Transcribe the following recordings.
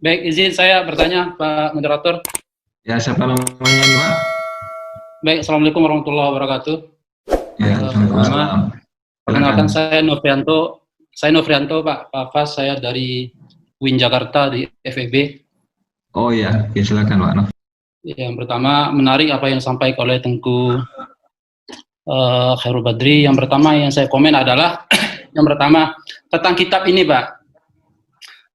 Baik, izin saya bertanya, Pak Moderator. Ya, siapa namanya nih, Pak? Baik, Assalamualaikum warahmatullahi wabarakatuh. Ya, Waalaikumsalam. Perkenalkan saya Novrianto. Saya Novrianto, Pak Fas. Saya dari UIN Jakarta di FEB. Oh ya, silakan Pak Nov. Yang pertama, menarik apa yang disampaikan oleh Tengku Khairul Badri. Yang pertama yang saya komen adalah yang pertama tentang kitab ini, Pak.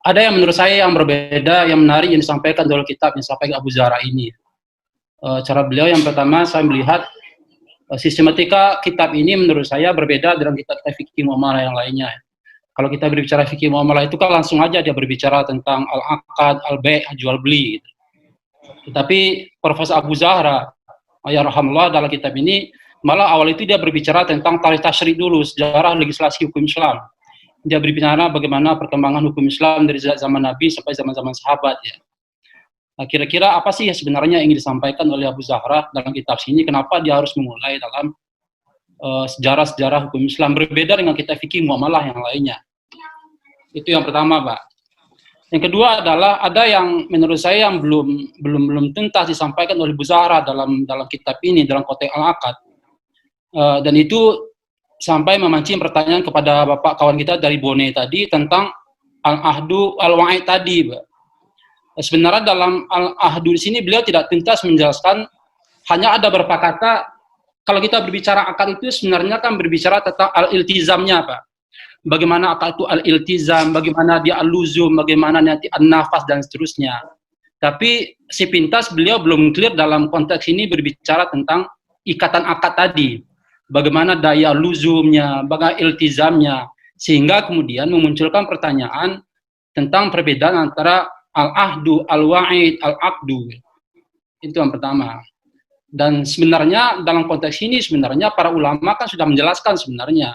Ada yang menurut saya yang berbeda, yang menarik yang disampaikan dalam kitab yang disampaikan Abu Zahra ini. Cara beliau yang pertama saya melihat sistematika kitab ini menurut saya berbeda dengan kitab fikih muamalah yang lainnya. Kalau kita berbicara fikih muamalah itu kan langsung aja dia berbicara tentang al-aqad, al-bai', jual beli. Gitu. Tetapi Profesor Abu Zahra, ya rahmatullah, dalam kitab ini malah awal itu dia berbicara tentang tarikh tasyri' dulu, sejarah legislasi hukum Islam. Dia berbicara bagaimana perkembangan hukum Islam dari zaman Nabi sampai zaman-zaman sahabat ya. Nah, kira-kira apa sih sebenarnya yang ingin disampaikan oleh Abu Zahra dalam kitab sini? Kenapa dia harus memulai dalam sejarah-sejarah hukum Islam berbeda dengan kitab fikih muamalah yang lainnya? Itu yang pertama, Pak. Yang kedua adalah ada yang menurut saya yang belum tuntas disampaikan oleh Abu Zahra dalam kitab ini dalam konteks al-aqad. Dan itu sampai memancing pertanyaan kepada Bapak kawan kita dari Bone tadi tentang al-ahdu al-wa'id tadi, Pak. Sebenarnya dalam al-ahdu di sini beliau tidak tuntas menjelaskan, hanya ada beberapa kata. Kalau kita berbicara akad itu sebenarnya kan berbicara tentang al-iltizamnya, Pak. Bagaimana akad itu al-iltizam, bagaimana dia al-luzum, bagaimana nanti an-nafas dan seterusnya. Tapi sepintas beliau belum clear dalam konteks ini berbicara tentang ikatan akad tadi. Bagaimana daya luzumnya, bagaimana iltizamnya, sehingga kemudian memunculkan pertanyaan tentang perbedaan antara al-ahdu, al-wa'id, al-aqdu. Itu yang pertama. Dan sebenarnya dalam konteks ini sebenarnya para ulama kan sudah menjelaskan sebenarnya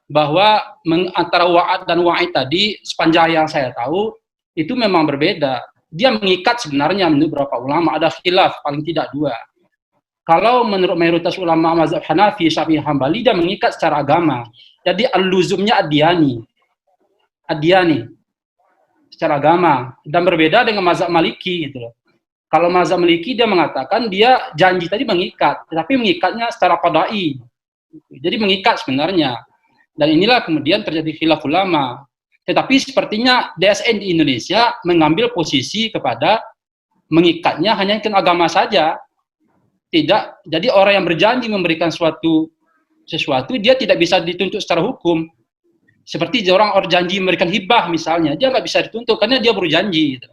bahwa antara wa'ad dan wa'id tadi sepanjang yang saya tahu itu memang berbeda. Dia mengikat sebenarnya menurut beberapa ulama, ada khilaf paling tidak dua. Kalau menurut mayoritas ulama mazhab Hanafi, Syafi'i, Hambali, dia mengikat secara agama. Jadi al-luzumnya adiyani secara agama, dan berbeda dengan mazhab Maliki gitu loh. Kalau mazhab Maliki dia mengatakan dia janji tadi mengikat, tetapi mengikatnya secara qadai. Jadi mengikat sebenarnya. Dan inilah kemudian terjadi khilaf ulama. Tetapi sepertinya DSN di Indonesia mengambil posisi kepada mengikatnya hanya ke agama saja. Tidak, jadi orang yang berjanji memberikan sesuatu dia tidak bisa dituntut secara hukum. Seperti orang janji memberikan hibah misalnya, dia nggak bisa dituntut karena dia berjanji. Gitu.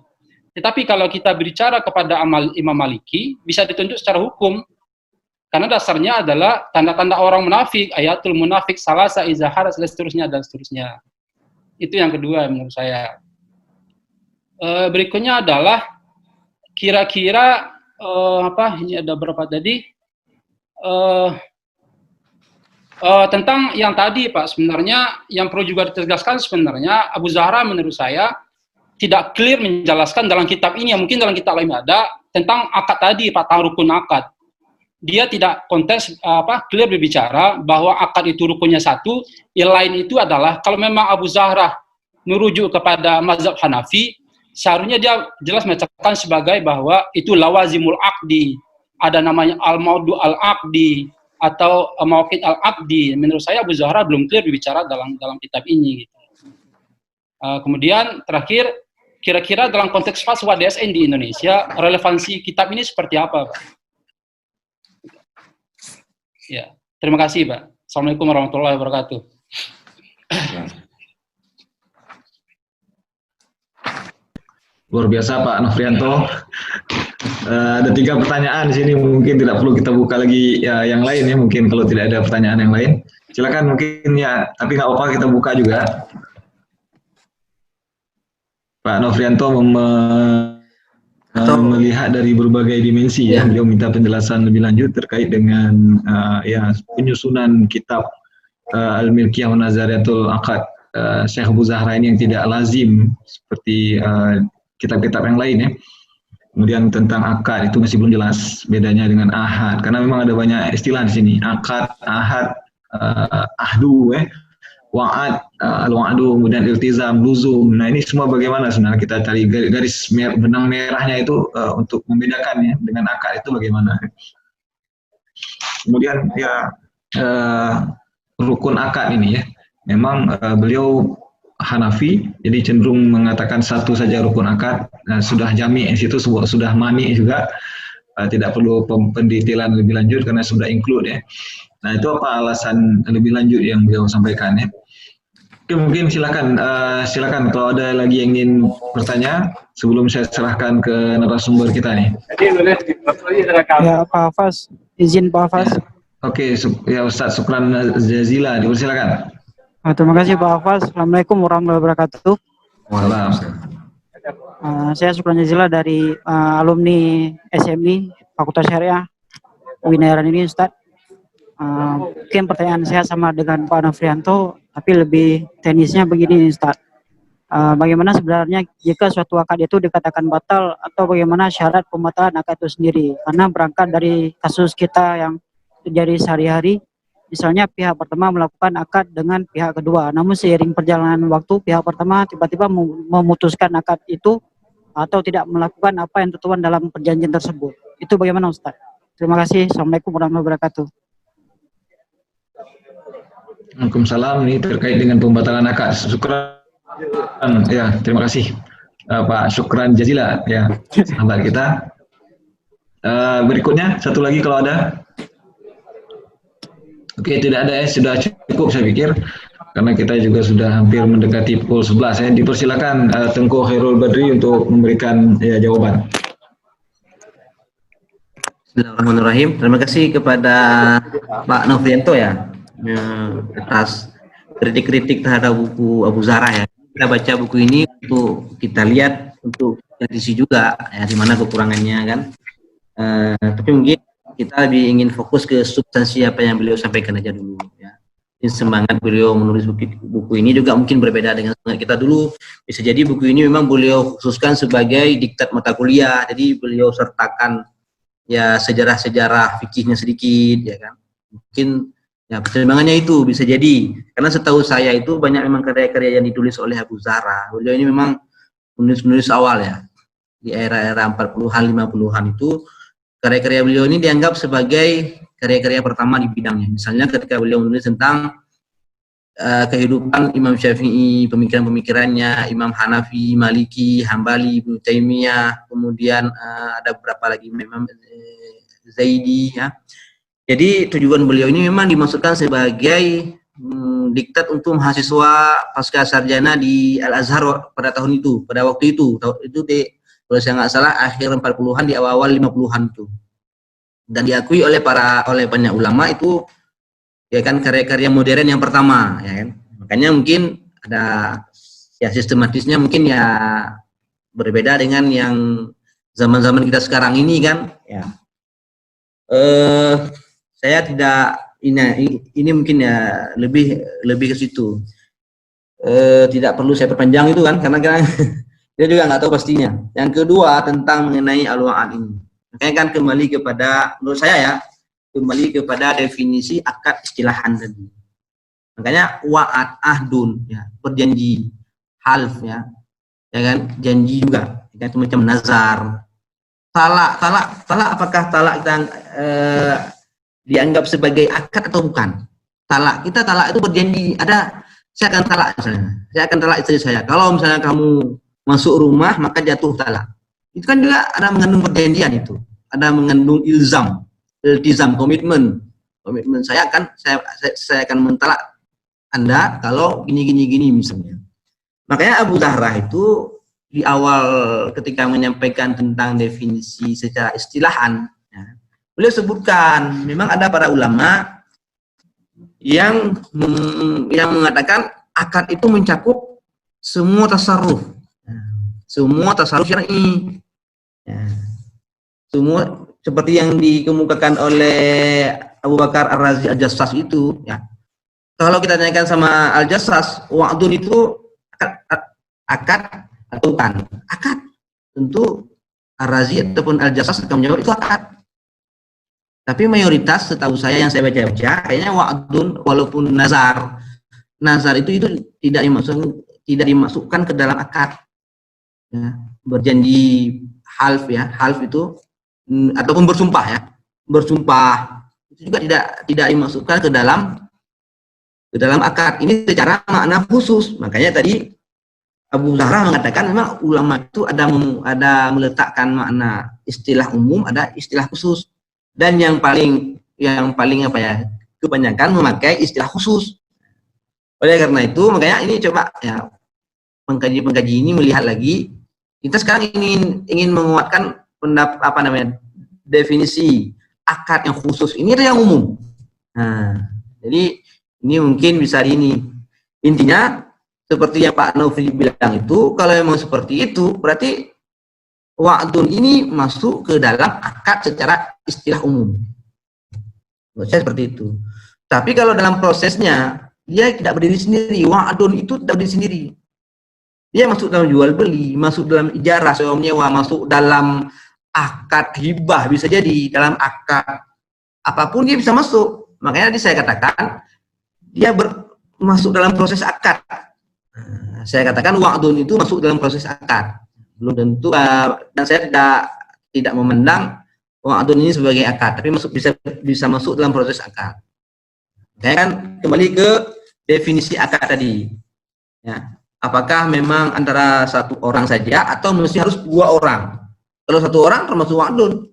Tetapi kalau kita berbicara kepada Imam Maliki, bisa dituntut secara hukum. Karena dasarnya adalah tanda-tanda orang munafik, ayatul munafik, salasa, izahar, dan seterusnya. Itu yang kedua menurut saya. Berikutnya adalah kira-kira ini ada berapa tadi? Tentang yang tadi, Pak, sebenarnya yang perlu juga ditegaskan sebenarnya Abu Zahra menurut saya tidak clear menjelaskan dalam kitab ini, yang mungkin dalam kitab lain ada tentang akad tadi, Pak, tentang rukun akad. Dia tidak konteks clear berbicara bahwa akad itu rukunnya satu, yang lain itu adalah kalau memang Abu Zahra merujuk kepada mazhab Hanafi, seharusnya dia jelas menyatakan sebagai bahwa itu lawazimul aqdi, ada namanya al-maudu al-aqdi atau mauqid al-aqdi. Menurut saya Abu Zahra belum clear berbicara dalam kitab ini. Gitu. Kemudian terakhir, kira-kira dalam konteks fatwa DSN di Indonesia, relevansi kitab ini seperti apa, Pak? Ya, terima kasih, Pak. Assalamualaikum warahmatullahi wabarakatuh. Luar biasa Pak Novrianto. Ada 3 pertanyaan di sini, mungkin tidak perlu kita buka lagi yang lain ya, mungkin kalau tidak ada pertanyaan yang lain. Silakan mungkin ya, tapi nggak apa-apa kita buka juga. Pak Novrianto melihat dari berbagai dimensi ya, beliau minta penjelasan lebih lanjut terkait dengan penyusunan kitab Al-Milkiyah wa Nazariyatul Aqad Syekh Abu Zahra ini yang tidak lazim seperti kitab-kitab yang lain ya. Kemudian tentang akad itu masih belum jelas bedanya dengan ahad, karena memang ada banyak istilah di sini, akad, ahad, ahdu wa'ad, al-wa'adu, kemudian iltizam, luzum. Nah ini semua bagaimana sebenarnya kita cari garis benang merahnya itu untuk membedakan ya dengan akad itu bagaimana. Kemudian ya rukun akad ini ya, memang beliau Hanafi, jadi cenderung mengatakan satu saja rukun akad, sudah jami' di situ sudah mani juga, tidak perlu pendetailan lebih lanjut karena sudah include ya. Nah itu apa alasan lebih lanjut yang beliau sampaikan ya. Oke, mungkin silakan kalau ada lagi yang ingin bertanya sebelum saya serahkan ke narasumber kita nih. Ya Pak Hafaz, izin Pak Hafaz. Ya. Oke, ya Ustaz Syukran Jazila, dipersilakan. Terima kasih Pak Hafaz. Assalamualaikum warahmatullahi wabarakatuh. Waalaikumsalam. Saya Syukran Jazila dari alumni SMI Fakultas Syariah Winayaran ini Ustaz. Mungkin pertanyaan saya sama dengan Pak Nofrianto, tapi lebih teknisnya begini Ustaz. Bagaimana sebenarnya jika suatu akad itu dikatakan batal atau bagaimana syarat pembatalan akad itu sendiri? Karena berangkat dari kasus kita yang terjadi sehari-hari, misalnya pihak pertama melakukan akad dengan pihak kedua, namun seiring perjalanan waktu pihak pertama tiba-tiba memutuskan akad itu atau tidak melakukan apa yang tertuang dalam perjanjian tersebut. Itu bagaimana Ustaz? Terima kasih. Assalamualaikum warahmatullahi wabarakatuh. Waalaikumsalam. Ini terkait dengan pembatalan akad. Syukran. Ya, terima kasih Pak Syukran Jazila ya, sahabat kita. Berikutnya satu lagi kalau ada. Oke, tidak ada ya, sudah cukup saya pikir karena kita juga sudah hampir mendekati pukul 11 ya. Dipersilakan Tengku Khairul Badri untuk memberikan ya, jawaban. Bismillahirrahmanirrahim. Terima kasih kepada Pak Nofrianto ya atas kritik-kritik terhadap buku Abu Zarah ya. Kita baca buku ini untuk kita lihat, untuk kritisi juga ya di mana kekurangannya kan. Tapi mungkin kita lebih ingin fokus ke substansi apa yang beliau sampaikan aja dulu ya. Ini semangat beliau menulis buku ini juga mungkin berbeda dengan semangat kita dulu. Bisa jadi buku ini memang beliau khususkan sebagai diktat mata kuliah, jadi beliau sertakan ya sejarah-sejarah fikihnya sedikit ya kan. Mungkin ya pertimbangannya itu bisa jadi, karena setahu saya itu banyak memang karya-karya yang ditulis oleh Abu Zarah. Beliau ini memang penulis awal ya, di era-era 40-an, 50-an itu karya-karya beliau ini dianggap sebagai karya-karya pertama di bidangnya. Misalnya ketika beliau menulis tentang kehidupan Imam Syafi'i, pemikiran-pemikirannya, Imam Hanafi, Maliki, Hambali, Ibnu Taimiyah, kemudian ada beberapa lagi Imam Zaidi ya. Jadi tujuan beliau ini memang dimaksudkan sebagai diktat untuk mahasiswa pasca sarjana di Al-Azhar pada tahun itu, pada waktu itu kalau saya nggak salah akhir 40-an di awal 50-an itu. Dan diakui oleh banyak ulama itu ya kan karya-karya modern yang pertama ya kan. Makanya mungkin ada ya sistematisnya mungkin ya berbeda dengan yang zaman-zaman kita sekarang ini kan ya. Saya tidak ini mungkin ya lebih ke situ. Tidak perlu saya perpanjang itu kan karena dia juga nggak tahu pastinya. Yang kedua tentang mengenai al-wa'ad ini. Makanya kan kembali kepada, menurut saya ya, kembali kepada definisi akad istilahan tadi. Makanya wa'ad, ahdun, ya, berjanji, half ya kan, janji juga, ya, itu macam nazar. Talak, apakah talak kita dianggap sebagai akad atau bukan? Talak, kita talak itu berjanji, saya akan talak misalnya, saya akan talak istri saya. Kalau misalnya kamu masuk rumah maka jatuh talak. Itu kan juga ada mengandung perjanjian itu. Ada mengandung iltizam, komitmen. Komitmen saya akan mentalak Anda kalau gini misalnya. Makanya Abu Zahrah itu di awal ketika menyampaikan tentang definisi secara istilahan, ya, beliau sebutkan memang ada para ulama yang mengatakan akad itu mencakup semua tasarruf. Semua tasarruf syar'i. Ya. Semua seperti yang dikemukakan oleh Abu Bakar Ar-Razi Al-Jassas itu ya. Kalau kita tanyakan sama Al-Jassas, wa'dun itu akad atau bukan? Akad. Tentu Ar-Razi ataupun Al-Jassas akan menjawab itu akad. Tapi mayoritas setahu saya yang saya baca-baca kayaknya wa'dun walaupun nazar nazar itu tidak dimasukkan ke dalam akad. Ya, berjanji half ya, half itu ataupun bersumpah ya, bersumpah itu juga tidak dimasukkan ke dalam akad. Ini secara makna khusus. Makanya tadi Abu Zahra mengatakan memang ulama itu ada meletakkan makna istilah umum, ada istilah khusus, dan yang paling apa ya, kebanyakan memakai istilah khusus. Oleh karena itu makanya ini coba ya pengkaji ini melihat lagi. Kita sekarang ingin menguatkan definisi akad yang khusus ini ada yang umum. Nah, jadi ini mungkin bisa intinya seperti yang Pak Nofri bilang itu, kalau memang seperti itu berarti wa'dun ini masuk ke dalam akad secara istilah umum. Menurut saya seperti itu. Tapi kalau dalam prosesnya dia tidak berdiri sendiri, wa'dun itu tidak berdiri sendiri. Dia masuk dalam jual beli, masuk dalam ijarah sewa menyewa, masuk dalam akad hibah, bisa jadi dalam akad apapun dia bisa masuk. Makanya tadi saya katakan dia masuk dalam proses akad. Saya katakan wa'dun itu masuk dalam proses akad. Belum tentu dan saya tidak memandang wa'dun ini sebagai akad, tapi bisa masuk dalam proses akad. Saya kan kembali ke definisi akad tadi. Ya. Apakah memang antara satu orang saja atau mesti harus dua orang? Kalau satu orang termasuk wa'dun.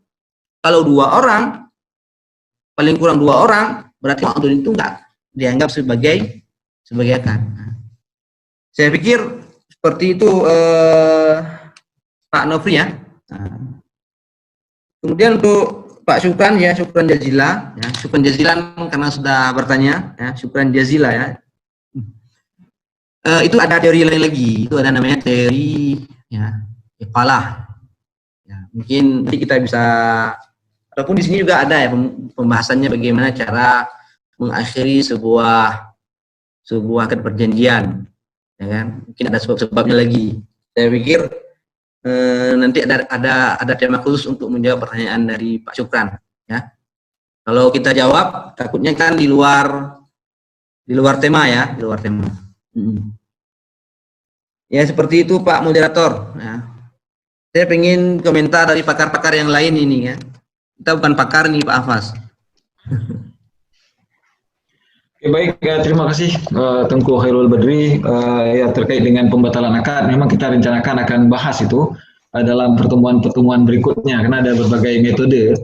Kalau dua orang, paling kurang dua orang, berarti wa'dun itu enggak dianggap sebagai akad. Saya pikir seperti itu Pak Nofri ya. Kemudian untuk Pak Syukran ya, syukran jazilah ya, syukran jazilan karena sudah bertanya ya, syukran jazilah ya. Itu ada teori lain lagi, itu ada namanya teori ya iqalah. Ya, mungkin nanti kita bisa, ataupun di sini juga ada ya pembahasannya bagaimana cara mengakhiri sebuah akad perjanjian, ya kan? Mungkin ada sebab-sebabnya lagi. Saya pikir nanti ada tema khusus untuk menjawab pertanyaan dari Pak Syukran. Ya, kalau kita jawab takutnya kan di luar tema ya, di luar tema. Ya seperti itu Pak Moderator. Ya. Saya ingin komentar dari pakar-pakar yang lain ini ya. Kita bukan pakar nih Pak Hafaz. Oke, baik, terima kasih Tengku Khairul Badri. Ya terkait dengan pembatalan akad, memang kita rencanakan akan bahas itu dalam pertemuan-pertemuan berikutnya, karena ada berbagai metode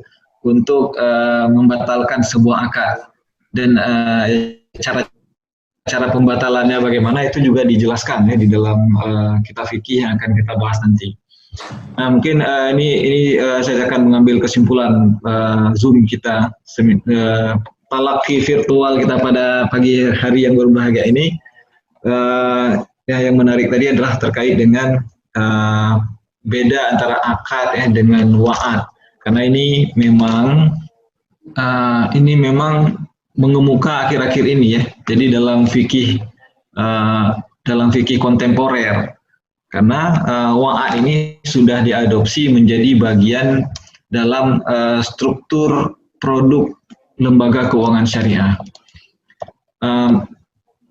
untuk membatalkan sebuah akad, dan cara pembatalannya bagaimana itu juga dijelaskan ya di dalam kitab fikih yang akan kita bahas nanti. Nah mungkin ini saya akan mengambil kesimpulan Zoom kita, talaki virtual kita pada pagi hari yang berbahagia ini. Ya, yang menarik tadi adalah terkait dengan beda antara akad ya dengan wa'ad, karena ini memang mengemuka akhir-akhir ini ya. Jadi dalam fikih kontemporer, karena wa'ad ini sudah diadopsi menjadi bagian dalam struktur produk lembaga keuangan syariah.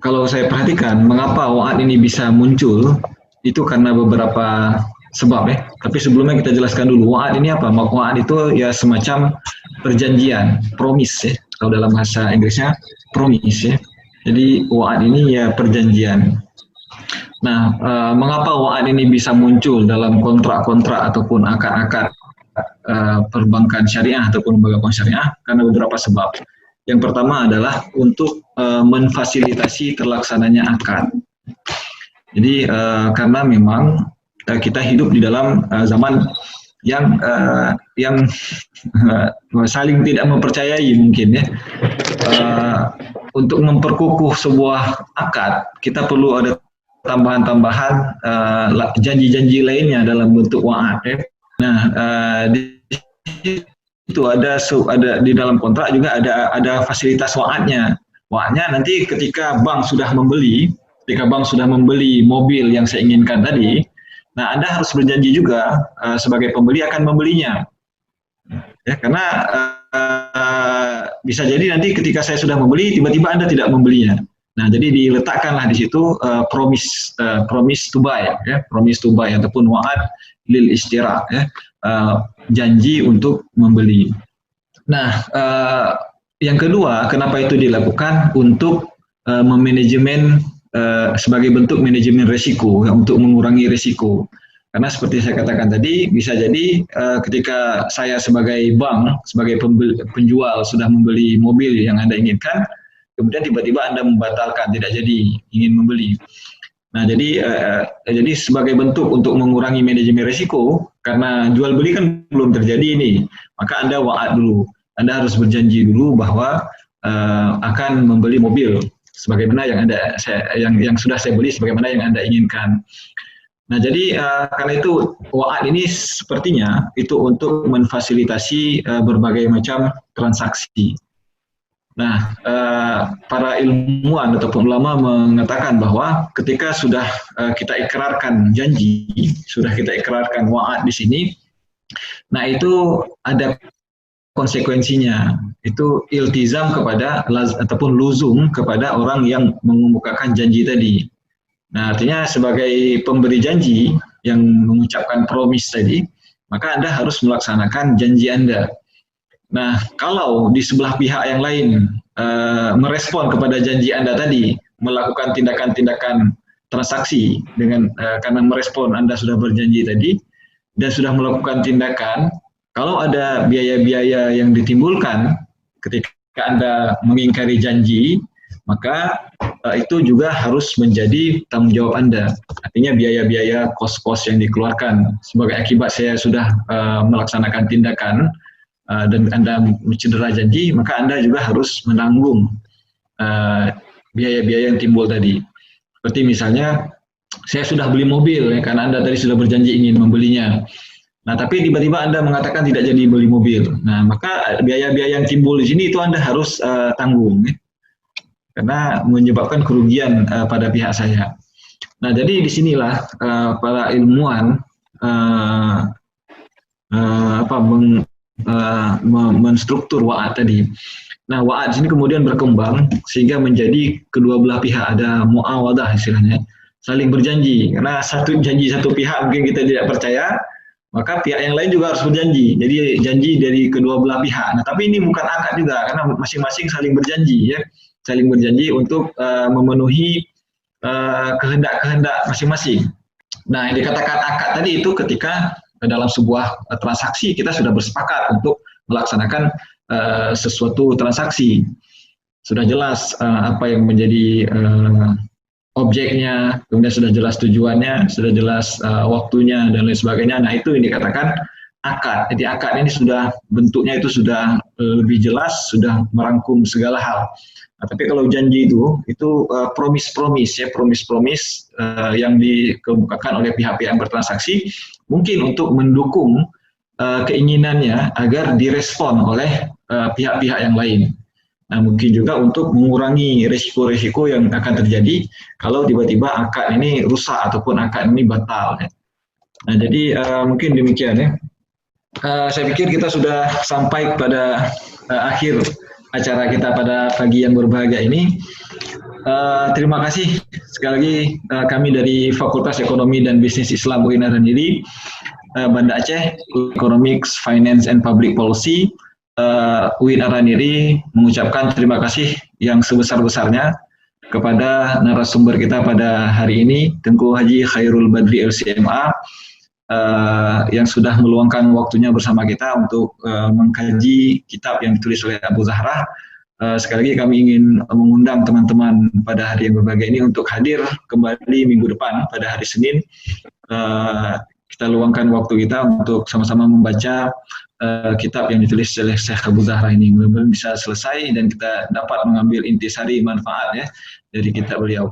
Kalau saya perhatikan mengapa wa'ad ini bisa muncul, itu karena beberapa sebab ya. Tapi sebelumnya kita jelaskan dulu wa'ad ini apa. Wa'ad itu ya semacam perjanjian, promise ya. Kalau dalam bahasa Inggrisnya promise ya. Jadi wa'ad ini ya perjanjian. Nah, mengapa wa'ad ini bisa muncul dalam kontrak-kontrak ataupun akad-akad perbankan syariah ataupun lembaga keuangan syariah? Karena beberapa sebab. Yang pertama adalah untuk memfasilitasi terlaksananya akad. Jadi karena memang kita hidup di dalam zaman yang saling tidak mempercayai mungkin ya. Untuk memperkukuh sebuah akad, kita perlu ada tambahan-tambahan janji-janji lainnya dalam bentuk wa'ad ya. Nah, itu ada di dalam kontrak juga ada fasilitas wa'adnya. Wa'adnya nanti ketika bank sudah membeli mobil yang saya inginkan tadi, nah Anda harus berjanji juga sebagai pembeli akan membelinya. Ya, karena bisa jadi nanti ketika saya sudah membeli, tiba-tiba Anda tidak membelinya. Nah, jadi diletakkanlah di situ promise to buy, ya, promise to buy ataupun wa'ad lil istira, ya, janji untuk membeli. Nah, yang kedua, kenapa itu dilakukan? Untuk memanajemen sebagai bentuk manajemen risiko, ya, untuk mengurangi risiko. Karena seperti saya katakan tadi, bisa jadi ketika saya sebagai bank, sebagai penjual sudah membeli mobil yang Anda inginkan, kemudian tiba-tiba Anda membatalkan, tidak jadi ingin membeli. Nah, jadi sebagai bentuk untuk mengurangi manajemen risiko, karena jual beli kan belum terjadi ini, maka Anda wa'ad dulu. Anda harus berjanji dulu bahwa akan membeli mobil sebagaimana yang sudah saya beli, sebagaimana yang Anda inginkan. Nah, jadi karena itu wa'ad ini sepertinya itu untuk memfasilitasi berbagai macam transaksi. Nah, para ilmuwan ataupun ulama mengatakan bahwa ketika sudah kita ikrarkan janji, sudah kita ikrarkan wa'ad di sini, nah itu ada konsekuensinya, itu iltizam kepada ataupun luzum kepada orang yang mengemukakan janji tadi. Nah, artinya sebagai pemberi janji yang mengucapkan promise tadi, maka Anda harus melaksanakan janji Anda. Nah, kalau di sebelah pihak yang lain merespon kepada janji Anda tadi, melakukan tindakan-tindakan transaksi dengan karena merespon Anda sudah berjanji tadi, dan sudah melakukan tindakan, kalau ada biaya-biaya yang ditimbulkan ketika Anda mengingkari janji, maka itu juga harus menjadi tanggung jawab Anda. Artinya biaya-biaya kos-kos yang dikeluarkan sebagai akibat saya sudah melaksanakan tindakan, dan Anda mencedera janji, maka Anda juga harus menanggung biaya-biaya yang timbul tadi. Seperti misalnya, saya sudah beli mobil, ya, karena Anda tadi sudah berjanji ingin membelinya. Nah, tapi tiba-tiba Anda mengatakan tidak jadi beli mobil. Nah, maka biaya-biaya yang timbul di sini itu Anda harus tanggung, ya, karena menyebabkan kerugian pada pihak saya. Nah, jadi disinilah para ilmuwan menstruktur wa'ad tadi. Nah, wa'ad ini kemudian berkembang sehingga menjadi kedua belah pihak ada muawadah istilahnya, saling berjanji. Karena satu janji satu pihak mungkin kita tidak percaya, maka pihak yang lain juga harus berjanji. Jadi janji dari kedua belah pihak. Nah, tapi ini bukan akad juga, karena masing-masing saling berjanji, ya, saling berjanji untuk memenuhi kehendak-kehendak masing-masing. Nah, yang dikatakan akad tadi itu ketika dalam sebuah transaksi kita sudah bersepakat untuk melaksanakan sesuatu transaksi. Sudah jelas apa yang menjadi objeknya, kemudian sudah jelas tujuannya, sudah jelas waktunya dan lain sebagainya. Nah, itu yang dikatakan akad. Jadi akad ini sudah bentuknya itu sudah lebih jelas, sudah merangkum segala hal. Nah, tapi kalau janji itu promise yang dikemukakan oleh pihak-pihak yang bertransaksi, mungkin untuk mendukung keinginannya agar direspon oleh pihak-pihak yang lain. Nah, mungkin juga untuk mengurangi risiko-risiko yang akan terjadi kalau tiba-tiba akad ini rusak ataupun akad ini batal, ya. Nah, jadi mungkin demikian, ya. Saya pikir kita sudah sampai pada akhir acara kita pada pagi yang berbahagia ini. Terima kasih sekali lagi kami dari Fakultas Ekonomi dan Bisnis Islam UIN Araniri, Banda Aceh, Economics, Finance and Public Policy, UIN Araniri mengucapkan terima kasih yang sebesar-besarnya kepada narasumber kita pada hari ini, Tengku Haji Khairul Badri LCMA, yang sudah meluangkan waktunya bersama kita untuk mengkaji kitab yang ditulis oleh Abu Zahrah. Sekali lagi kami ingin mengundang teman-teman pada hari yang berbahagia ini untuk hadir kembali minggu depan pada hari Senin. Kita luangkan waktu kita untuk sama-sama membaca kitab yang ditulis oleh Syekh Abu Zahrah ini. Mudah-mudahan bisa selesai dan kita dapat mengambil intisari manfaat, ya, dari kitab beliau.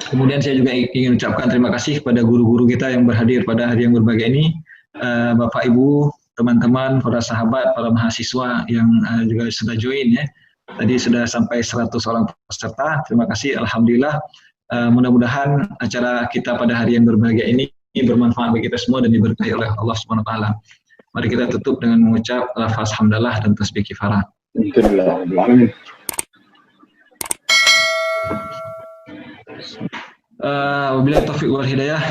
Kemudian saya juga ingin ucapkan terima kasih kepada guru-guru kita yang berhadir pada hari yang berbahagia ini, Bapak Ibu, teman-teman, para sahabat, para mahasiswa yang juga sudah join, ya. Tadi sudah sampai 100 orang peserta. Terima kasih, alhamdulillah. Mudah-mudahan acara kita pada hari yang berbahagia ini bermanfaat bagi kita semua dan diberkahi oleh Allah Subhanahu wa taala. Mari kita tutup dengan mengucap lafaz hamdalah dan tasbih kifarah. Wabillahi taufiq wal hidayah.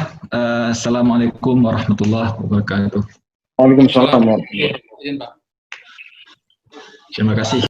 Assalamualaikum warahmatullahi wabarakatuh. Waalaikumsalam. Izin, Pak. Terima kasih.